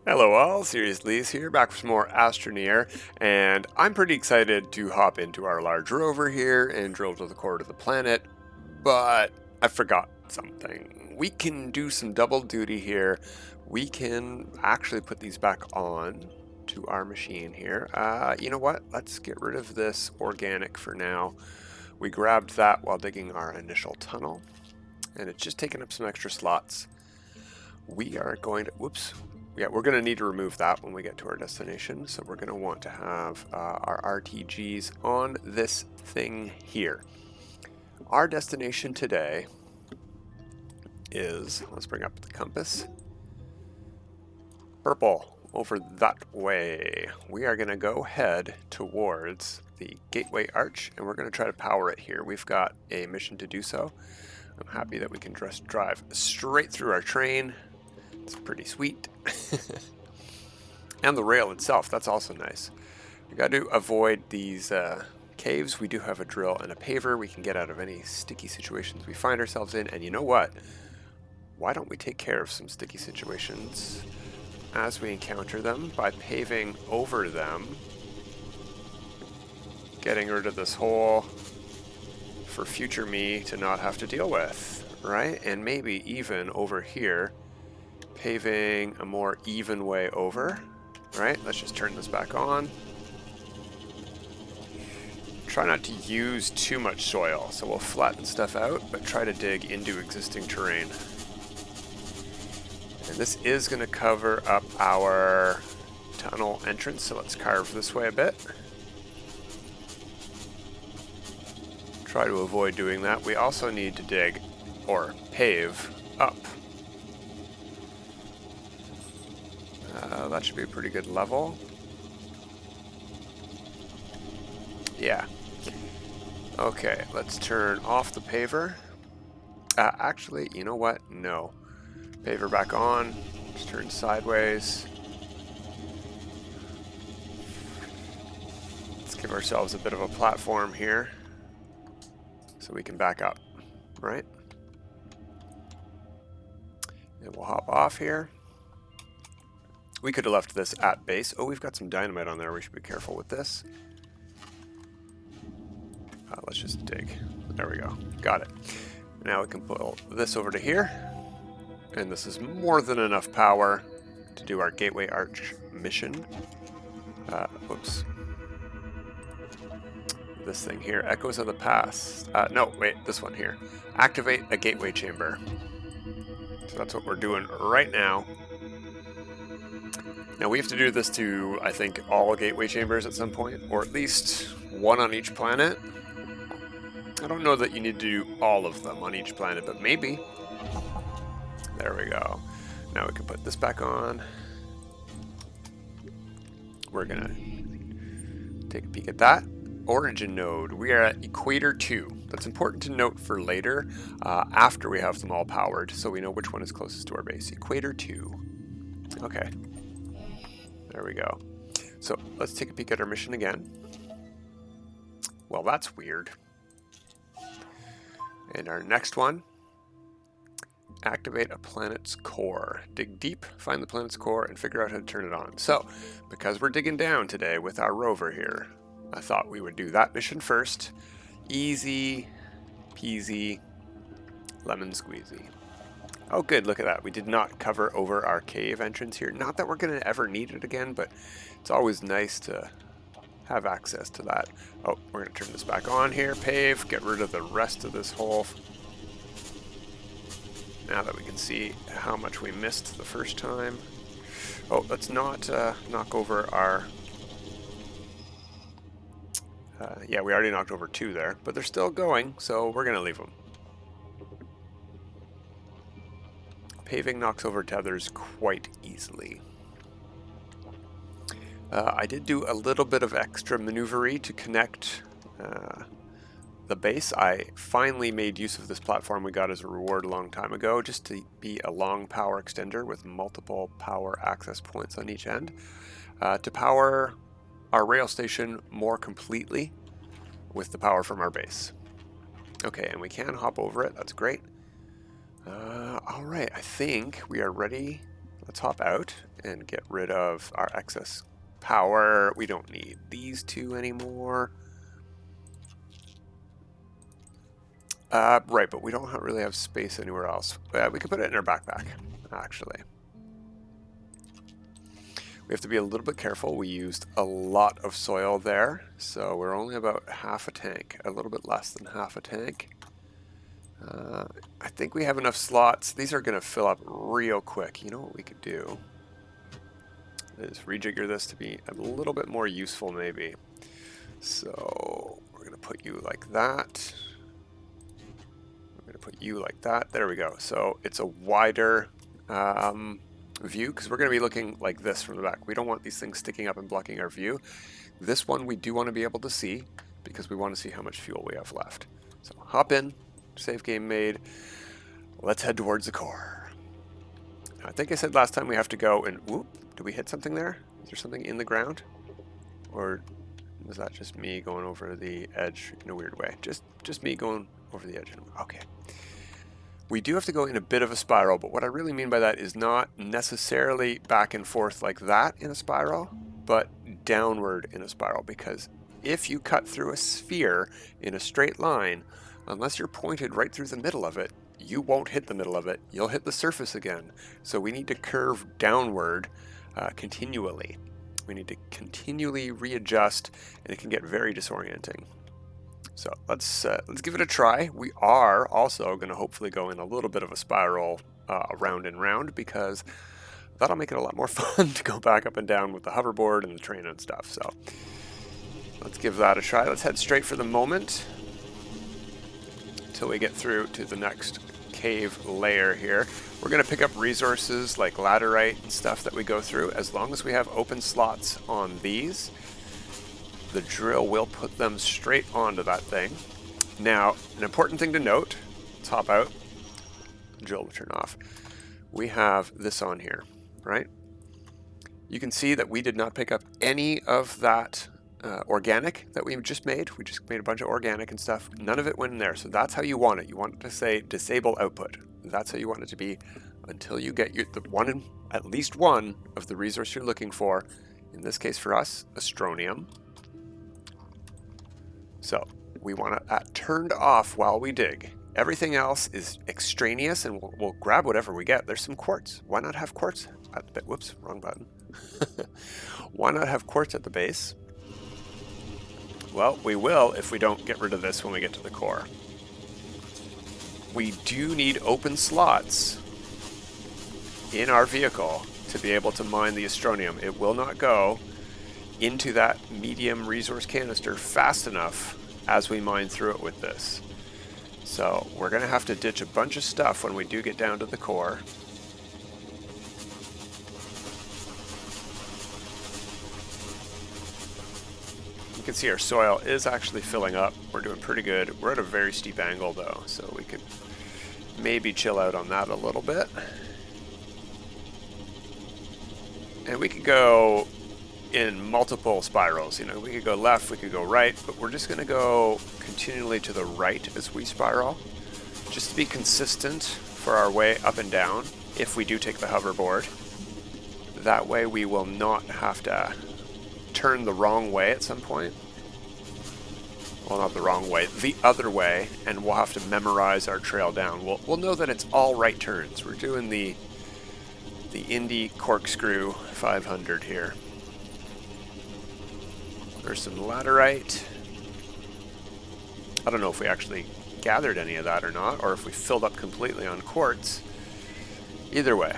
Hello all, Serious Lee's here, back with some more Astroneer, and I'm pretty excited to hop into our large rover here and drill to the core of the planet, but I forgot something. We can do some double duty here. We can actually put these back on to our machine here. You know what? Let's get rid of this organic for now. We grabbed that while digging our initial tunnel, and it's just taking up some extra slots. We are going to, whoops, yeah, we're going to need to remove that when we get to our destination. So we're going to want to have our RTGs on this thing here. Our destination today is, let's bring up the compass, purple, over that way. We are going to go head towards the gateway arch, and we're going to try to power it here. We've got a mission to do so. I'm happy that we can just drive straight through our train. It's pretty sweet. And the rail itself, that's also nice. You got to avoid these caves. We do have a drill and a paver. We can get out of any sticky situations we find ourselves in. And you know what? Why don't we take care of some sticky situations as we encounter them by paving over them, getting rid of this hole for future me to not have to deal with, right? And maybe even over here, paving a more even way over, right? Let's just turn this back on. Try not to use too much soil, so we'll flatten stuff out, but try to dig into existing terrain. And this is going to cover up our tunnel entrance, so let's carve this way a bit. Try to avoid doing that. We also need to dig, or pave, up. That should be a pretty good level. Yeah. Okay, let's turn off the paver. Actually, you know what? No. Paver back on. Just turn sideways. Let's give ourselves a bit of a platform here so we can back up, right? And we'll hop off here. We could have left this at base. Oh, we've got some dynamite on there. We should be careful with this. Let's just dig. There we go. Got it. Now we can pull this over to here. And this is more than enough power to do our Gateway Arch mission. Whoops. This thing here. Echoes of the past. No, wait. This one here. Activate a gateway chamber. So that's what we're doing right now. Now we have to do this to, I think, all gateway chambers at some point, or at least one on each planet. I don't know that you need to do all of them on each planet, but maybe. There we go. Now we can put this back on. We're gonna take a peek at that. Origin node. We are at Equator 2. That's important to note for later, after we have them all powered, so we know which one is closest to our base. Equator 2. Okay. There we go. So let's take a peek at our mission again. Well, that's weird. And our next one, activate a planet's core. Dig deep, find the planet's core, and figure out how to turn it on. So, because we're digging down today with our rover here, I thought we would do that mission first. Easy peasy, lemon squeezy. Oh good, look at that. We did not cover over our cave entrance here. Not that we're going to ever need it again, but it's always nice to have access to that. Oh, we're going to turn this back on here. Pave, get rid of the rest of this hole. Now that we can see how much we missed the first time. Oh, let's not knock over our... yeah, we already knocked over 2 there, but they're still going, so we're going to leave them. Paving knocks over tethers quite easily. I did do a little bit of extra maneuvery to connect the base. I finally made use of this platform we got as a reward a long time ago, just to be a long power extender with multiple power access points on each end, to power our rail station more completely with the power from our base. Okay, and we can hop over it. That's great. All right, I think we are ready. let's hop out and get rid of our excess power. We don't need these two anymore. Right, but we don't really have space anywhere else. We could put it in our backpack, actually. We have to be a little bit careful. We used a lot of soil there, so we're only about half a tank, a little bit less than half a tank. I think we have enough slots. These are going to fill up real quick. You know what we could do is rejigger this to be a little bit more useful maybe. So we're going to put you like that. We're going to put you like that. There we go. So it's a wider view, because we're going to be looking like this from the back. We don't want these things sticking up and blocking our view. This one we do want to be able to see, because we want to see how much fuel we have left. So hop in, save game made. Let's head towards the core. Now, I think I said last time we have to go and whoop. Did we hit something there? Is there something in the ground? Or was that just me going over the edge in a weird way? Just me going over the edge. Okay. We do have to go in a bit of a spiral, but what I really mean by that is not necessarily back and forth like that in a spiral, but downward in a spiral, because if you cut through a sphere in a straight line, unless you're pointed right through the middle of it, you won't hit the middle of it. You'll hit the surface again. So we need to curve downward continually. We need to continually readjust, and it can get very disorienting. So let's give it a try. We are also going to hopefully go in a little bit of a spiral round and round, because that'll make it a lot more fun to go back up and down with the hoverboard and the train and stuff. So let's give that a try. Let's head straight for the moment until we get through to the next cave layer here. We're going to pick up resources like laterite and stuff that we go through. As long as we have open slots on these, the drill will put them straight onto that thing. Now, an important thing to note, let's hop out, drill will turn off. We have this on here, right? You can see that we did not pick up any of that organic that we just made. We just made a bunch of organic and stuff. None of it went in there. So that's how you want it. You want it to say disable output. That's how you want it to be until you get at least one of the resource you're looking for. In this case for us, Astronium. So we want that turned off while we dig. Everything else is extraneous, and we'll grab whatever we get. There's some quartz. Why not have quartz at the whoops, wrong button. Why not have quartz at the base? Well, we will if we don't get rid of this when we get to the core. We do need open slots in our vehicle to be able to mine the Astronium. It will not go into that medium resource canister fast enough as we mine through it with this. So we're going to have to ditch a bunch of stuff when we do get down to the core. You can see our soil is actually filling up. We're doing pretty good. We're at a very steep angle though, so we could maybe chill out on that a little bit. And we could go in multiple spirals. You know, we could go left, we could go right, but we're just going to go continually to the right as we spiral, just to be consistent for our way up and down if we do take the hoverboard. That way we will not have to turn the wrong way at some point. Well, not the wrong way, the other way, and we'll have to memorize our trail down. We'll know that it's all right turns. We're doing the Indy Corkscrew 500 here. There's some laterite. I don't know if we actually gathered any of that or not, or if we filled up completely on quartz. Either way.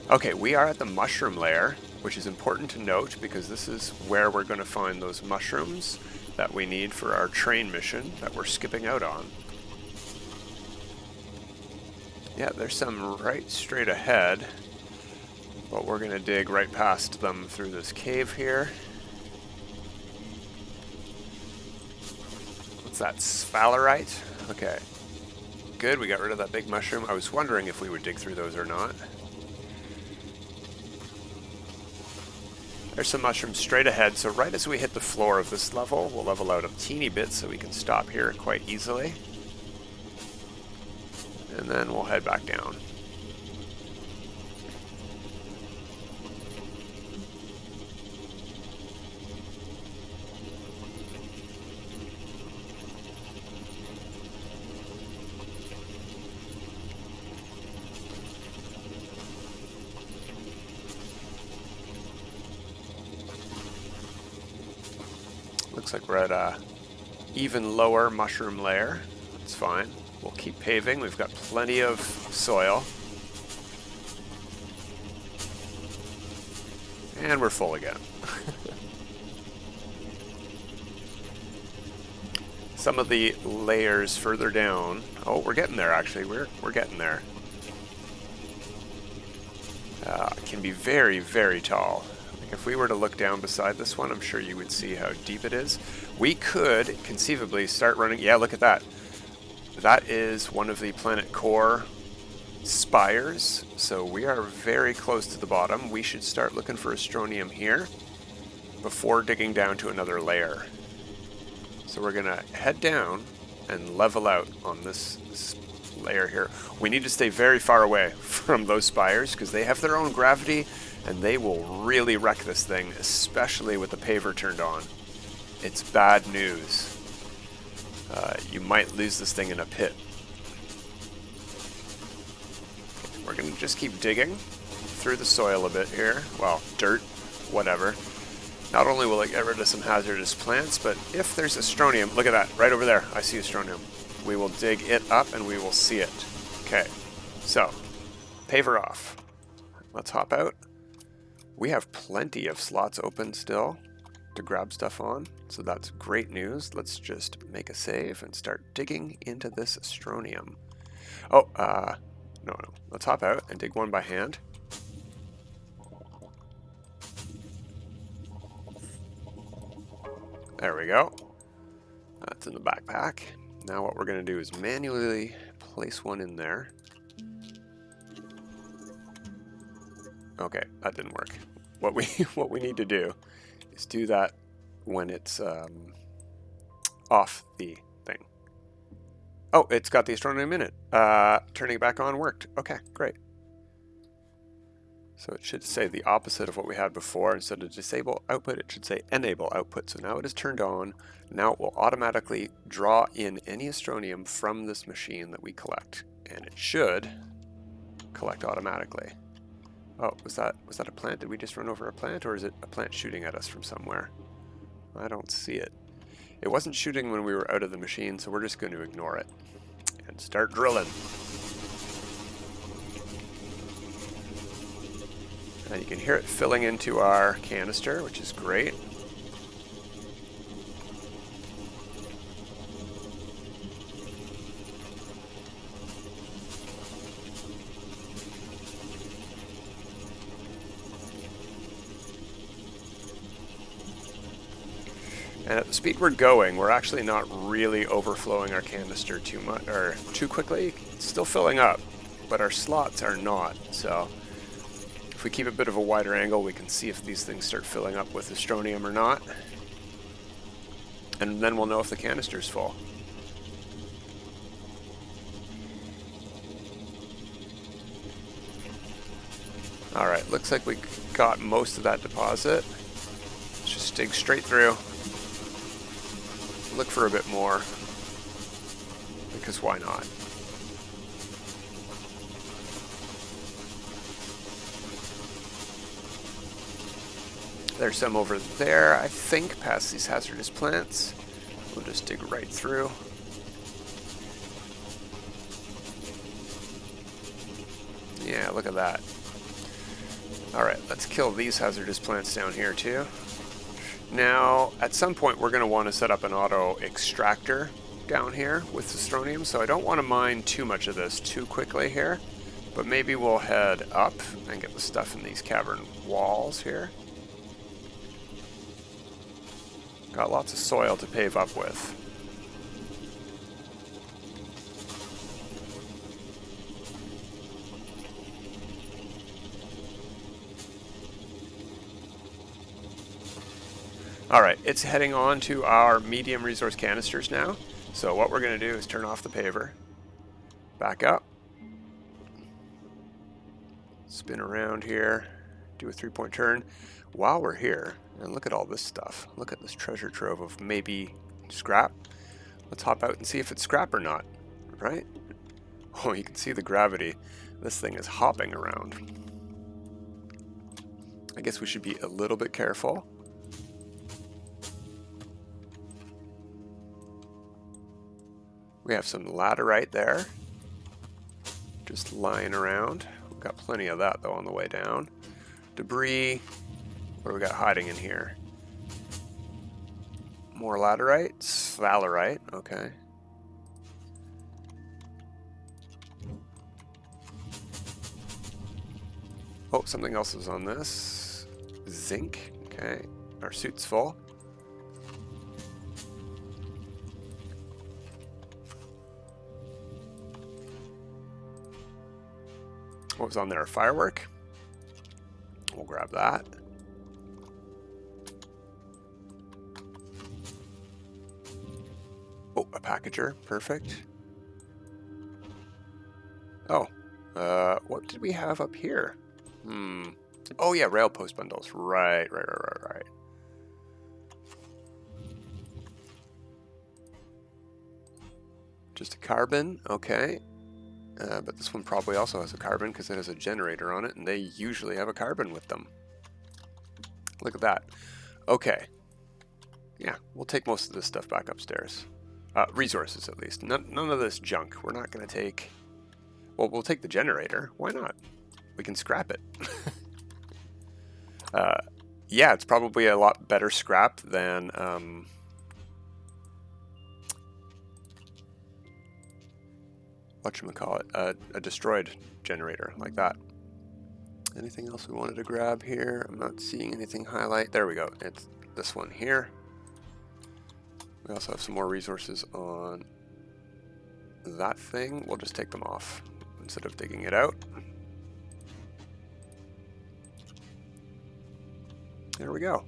Okay, we are at the mushroom layer, which is important to note because this is where we're going to find those mushrooms that we need for our train mission that we're skipping out on. Yeah, there's some right straight ahead, but we're going to dig right past them through this cave here. What's that, sphalerite? Okay, good, we got rid of that big mushroom. I was wondering if we would dig through those or not. There's some mushrooms straight ahead, so right as we hit the floor of this level, we'll level out a teeny bit so we can stop here quite easily. and then we'll head back down. Looks like we're at a even lower mushroom layer. That's fine. We'll keep paving. We've got plenty of soil. And we're full again. Some of the layers further down. Oh, we're getting there actually. We're getting there. It can be very, very tall. If we were to look down beside this one, I'm sure you would see how deep it is. We could conceivably start running. Yeah, look at that. That is one of the planet core spires. So we are very close to the bottom. We should start looking for Astronium here before digging down to another layer. So we're going to head down and level out on this layer here. We need to stay very far away from those spires because they have their own gravity and they will really wreck this thing, especially with the paver turned on. It's bad news. You might lose this thing in a pit. We're going to just keep digging through the soil a bit here. Well, dirt, whatever. Not only will it get rid of some hazardous plants, but if there's Astronium, look at that, right over there, I see Astronium. We will dig it up and we will see it. Okay, so, paver off. Let's hop out. We have plenty of slots open still to grab stuff on, so that's great news. Let's just make a save and start digging into this Astronium. Oh, no, let's hop out and dig one by hand. There we go. That's in the backpack. Now what we're going to do is manually place one in there. Okay, that didn't work. What we need to do is do that when it's off the thing. Oh, it's got the Astronium in it. Turning it back on worked. Okay, great. So it should say the opposite of what we had before. Instead of disable output, it should say enable output. So now it is turned on. Now it will automatically draw in any Astronium from this machine that we collect. And it should collect automatically. Oh, was that a plant? Did we just run over a plant, or is it a plant shooting at us from somewhere? I don't see it. It wasn't shooting when we were out of the machine, so we're just going to ignore it and start drilling. And you can hear it filling into our canister, which is great. And at the speed we're going, we're actually not really overflowing our canister too much or too quickly. It's still filling up, but our slots are not. So if we keep a bit of a wider angle, we can see if these things start filling up with Astronium or not. And then we'll know if the canister's full. Alright, looks like we got most of that deposit. Let's just dig straight through. Look for a bit more, because why not? There's some over there, I think, past these hazardous plants. We'll just dig right through. Yeah, look at that. Alright, let's kill these hazardous plants down here too. Now, at some point we're going to want to set up an auto extractor down here with Astronium, so I don't want to mine too much of this too quickly here, but maybe we'll head up and get the stuff in these cavern walls here. Got lots of soil to pave up with. Alright, it's heading on to our medium resource canisters now. So what we're going to do is turn off the paver, back up, spin around here, do a 3-point turn. While we're here, and look at all this stuff. Look at this treasure trove of maybe scrap. Let's hop out and see if it's scrap or not, right? Oh, you can see the gravity. This thing is hopping around. I guess we should be a little bit careful. We have some laterite there, just lying around. We've got plenty of that though on the way down. Debris. What do we got hiding in here? More laterite, sphalerite. Okay. Oh, something else is on this. Zinc. Okay. Our suit's full. What was on there? A firework? We'll grab that. Oh, a packager. Perfect. Oh, what did we have up here? Oh yeah, rail post bundles. Right. Just a carbon. Okay. But this one probably also has a carbon because it has a generator on it, and they usually have a carbon with them. Look at that. Okay. Yeah, we'll take most of this stuff back upstairs. Resources, at least. None of this junk. We're not going to take... Well, we'll take the generator. Why not? We can scrap it. Yeah, it's probably a lot better scrap than... whatchamacallit, a destroyed generator like that. Anything else we wanted to grab here? I'm not seeing anything highlight. There we go. It's this one here. We also have some more resources on that thing. We'll just take them off instead of digging it out. There we go.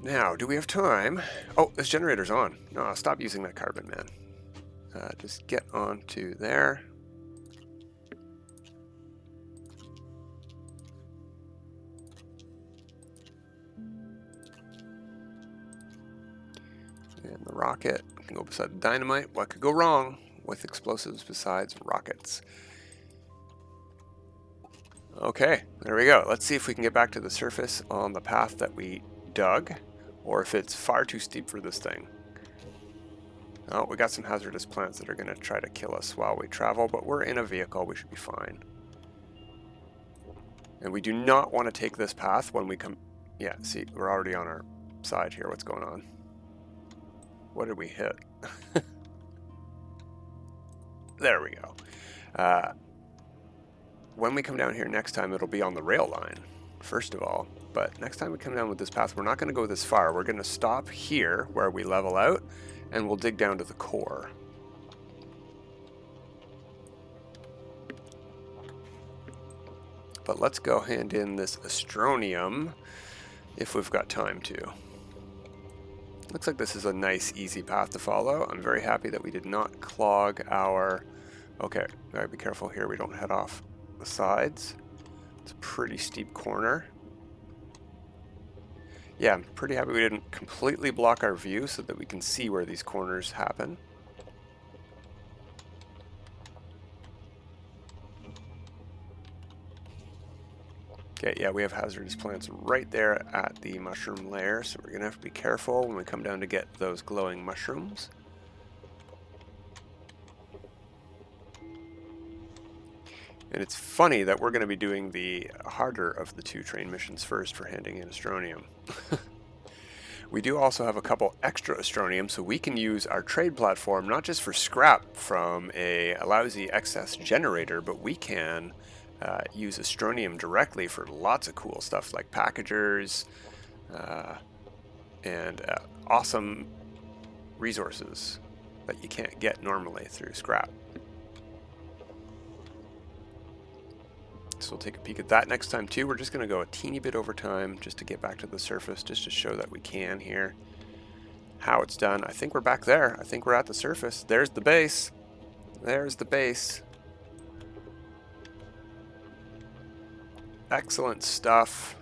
Now, do we have time? Oh, this generator's on. No, stop using that carbon, man. Just get onto there. And the rocket can go beside the dynamite. What could go wrong with explosives besides rockets? Okay, there we go. Let's see if we can get back to the surface on the path that we dug, or if it's far too steep for this thing. Oh, we got some hazardous plants that are going to try to kill us while we travel, but we're in a vehicle. We should be fine. And we do not want to take this path when we come... Yeah, see, we're already on our side here. What's going on? What did we hit? There we go. When we come down here next time, it'll be on the rail line, first of all. But next time we come down with this path, we're not going to go this far. We're going to stop here where we level out, and we'll dig down to the core. But let's go hand in this Astronium if we've got time to. Looks like this is a nice, easy path to follow. I'm very happy that we did not clog our... Okay, gotta be careful here we don't head off the sides. It's a pretty steep corner. Yeah, I'm pretty happy we didn't completely block our view so that we can see where these corners happen. Okay, yeah, we have hazardous plants right there at the mushroom layer, so we're going to have to be careful when we come down to get those glowing mushrooms. And it's funny that we're going to be doing the harder of the two train missions first for handing in Astronium. We do also have a couple extra Astronium, so we can use our trade platform not just for scrap from a lousy excess generator, but we can use Astronium directly for lots of cool stuff like packagers and awesome resources that you can't get normally through scrap. So we'll take a peek at that next time too. We're just going to go a teeny bit over time just to get back to the surface, just to show that we can here. How it's done. I think we're back there. I think we're at the surface. There's the base. There's the base. Excellent stuff.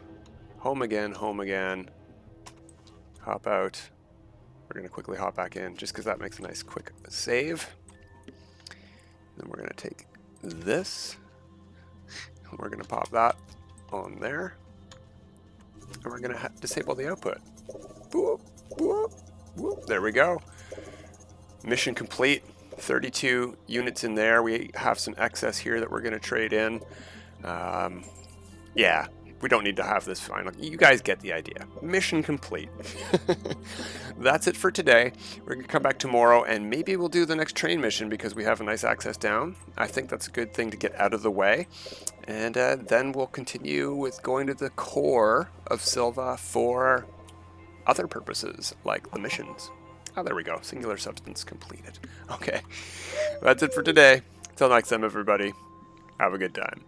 Home again, home again. Hop out. We're going to quickly hop back in just because that makes a nice quick save. Then we're going to take this. We're going to pop that on there. And we're going to disable the output. Whoop, whoop, whoop. There we go. Mission complete. 32 units in there. We have some excess here that we're going to trade in. Yeah, we don't need to have this final. You guys get the idea. Mission complete. That's it for today. We're going to come back tomorrow and maybe we'll do the next train mission because we have a nice access down. I think that's a good thing to get out of the way. And then we'll continue with going to the core of Sylva for other purposes like the missions. Oh, there we go. Singular substance completed. Okay. That's it for today. Till next time, everybody. Have a good time.